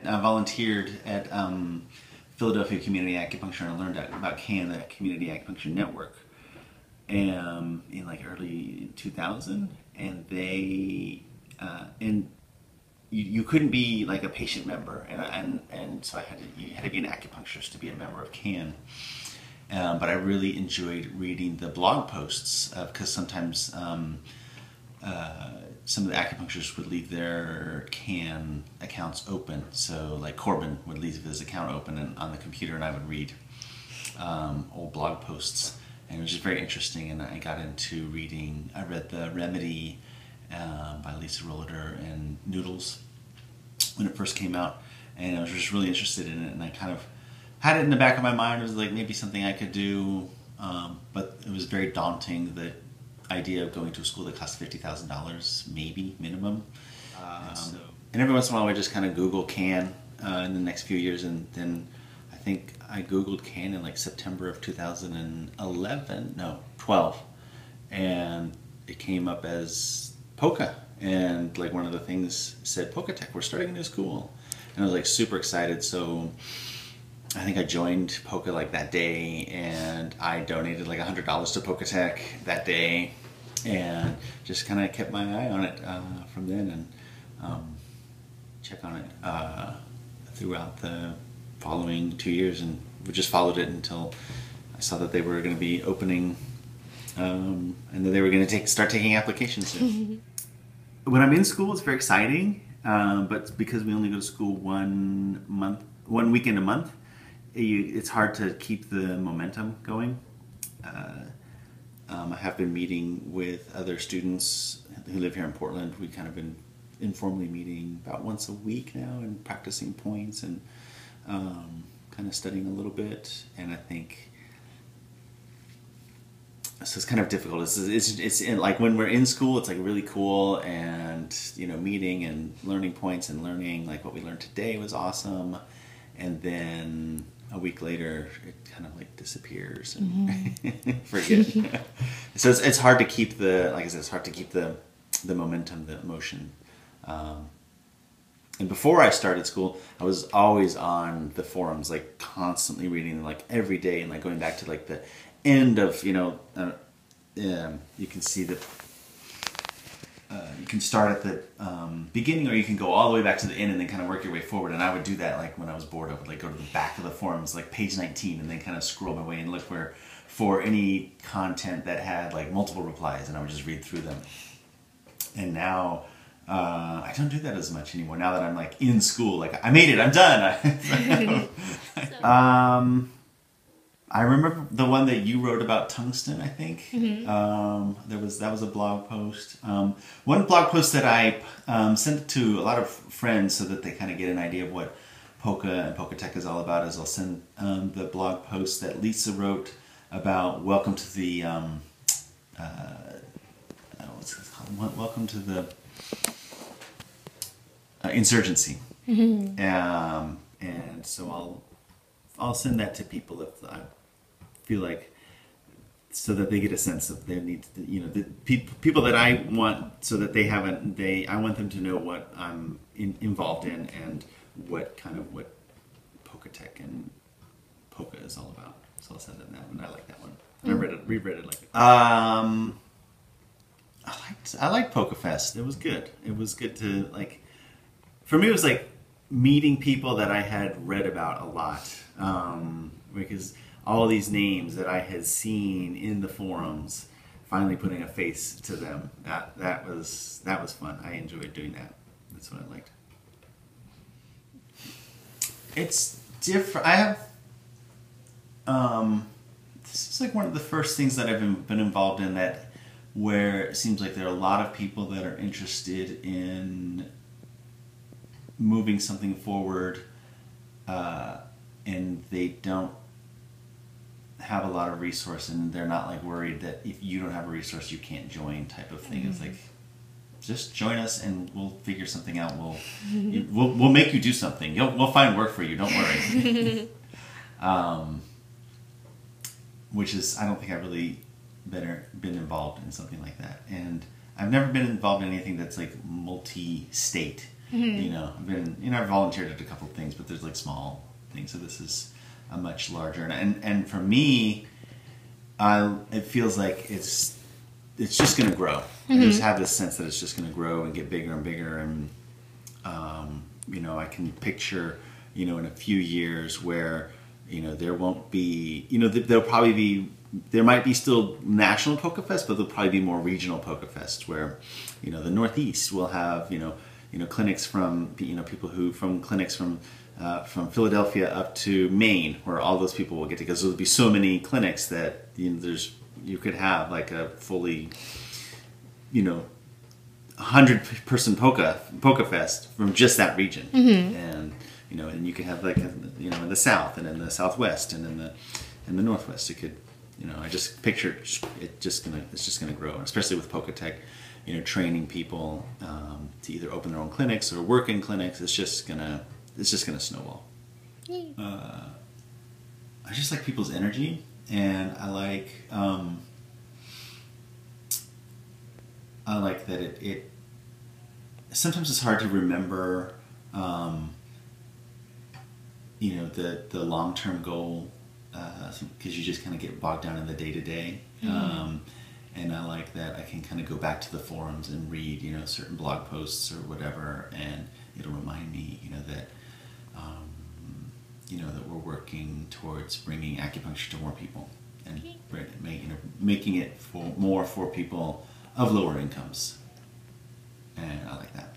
volunteered at Philadelphia Community Acupuncture, and I learned about CAN, the Community Acupuncture Network, in like early 2000, and they you couldn't be like a patient member, and so you had to be an acupuncturist to be a member of CAN. But I really enjoyed reading the blog posts because sometimes some of the acupuncturists would leave their CAN accounts open. So like Corbin would leave his account open and on the computer, and I would read old blog posts. And it was just very interesting, and I got into reading. I read The Remedy by Lisa Rolliter and Noodles when it first came out, and I was just really interested in it, and I kind of had it in the back of my mind. It was like maybe something I could do, but it was very daunting, the idea of going to a school that costs $50,000 maybe minimum. And every once in a while I just kind of Google CAN in the next few years, and then I think I Googled CAN in like September of 12, and it came up as Poca, and like one of the things said, Pocatech, we're starting a new school, and I was like super excited. So I think I joined Poca like that day, and I donated like $100 to Pocatech that day, and just kind of kept my eye on it from then, and check on it throughout the following 2 years, and we just followed it until I saw that they were going to be opening, and that they were going to start taking applications soon. When I'm in school, it's very exciting, but because we only go to school one weekend a month, it's hard to keep the momentum going. I have been meeting with other students who live here in Portland. We've kind of been informally meeting about once a week now and practicing points and kind of studying a little bit. And I think so it's kind of difficult. It's like when we're in school, it's like really cool, and meeting and learning points and learning like what we learned today was awesome, and then a week later it kind of like disappears and forget. So it's hard to keep the momentum, the emotion. And before I started school, I was always on the forums, like constantly reading, like every day, and like going back to like the end of you can see that you can start at the beginning, or you can go all the way back to the end and then kind of work your way forward. And I would do that like when I was bored. I would like go to the back of the forums, like page 19, and then kind of scroll my way and look for any content that had like multiple replies, and I would just read through them. And now I don't do that as much anymore. Now that I'm like in school, like I made it, I'm done. I remember the one that you wrote about tungsten, I think. That was a blog post. One blog post that I sent to a lot of friends so that they kind of get an idea of what Poca and Pocatech is all about is I'll send the blog post that Lisa wrote about welcome to the welcome to the insurgency. And so I'll send that to people if I feel like, so that they get a sense of their needs. The people that I want, so that I want them to know what I'm involved in and what Pocatech and Poca is all about. So I'll send them that one. I like that one. And I reread it like. I liked PocaFest. It was good. It was good to like. For me, it was like meeting people that I had read about a lot, because all these names that I had seen in the forums, finally putting a face to them, that was fun. I enjoyed doing that. That's what I liked. It's different. I have this is like one of the first things that I've been involved in where it seems like there are a lot of people that are interested in moving something forward, and they don't have a lot of resource, and they're not like worried that if you don't have a resource you can't join type of thing. It's like, just join us and we'll figure something out. We'll make you do something. We'll find work for you. Don't worry. Which is, I don't think I've really been involved in something like that, and I've never been involved in anything that's like multi-state. I've volunteered at a couple of things things, but there's like small things. So this is a much larger, and for me, it feels like it's just going to grow. I just have this sense that it's just going to grow and get bigger and bigger, and you know, I can picture, you know, in a few years where, you know, there won't be, you know, there'll probably be, there might be still national Pocafest, but there'll probably be more regional Pocafest where, you know, the Northeast will have, you know, clinics from, you know, people who, from clinics from Philadelphia up to Maine, where all those people will get together. So there'll be so many clinics that, you know, you could have like a fully, you know, 100-person Pocafest from just that region, and you know, and you could have like you know, in the South and in the Southwest and in the Northwest. It could, you know, I just picture it's just gonna grow, especially with Pocatech, you know, training people to either open their own clinics or work in clinics. It's just gonna snowball. I just like people's energy, and I like that it sometimes it's hard to remember, you know, the long-term goal, because you just kind of get bogged down in the day-to-day. And I like that I can kind of go back to the forums and read, you know, certain blog posts or whatever, and it'll remind me, you know, that that we're working towards bringing acupuncture to more people, and making it more for people of lower incomes, and I like that.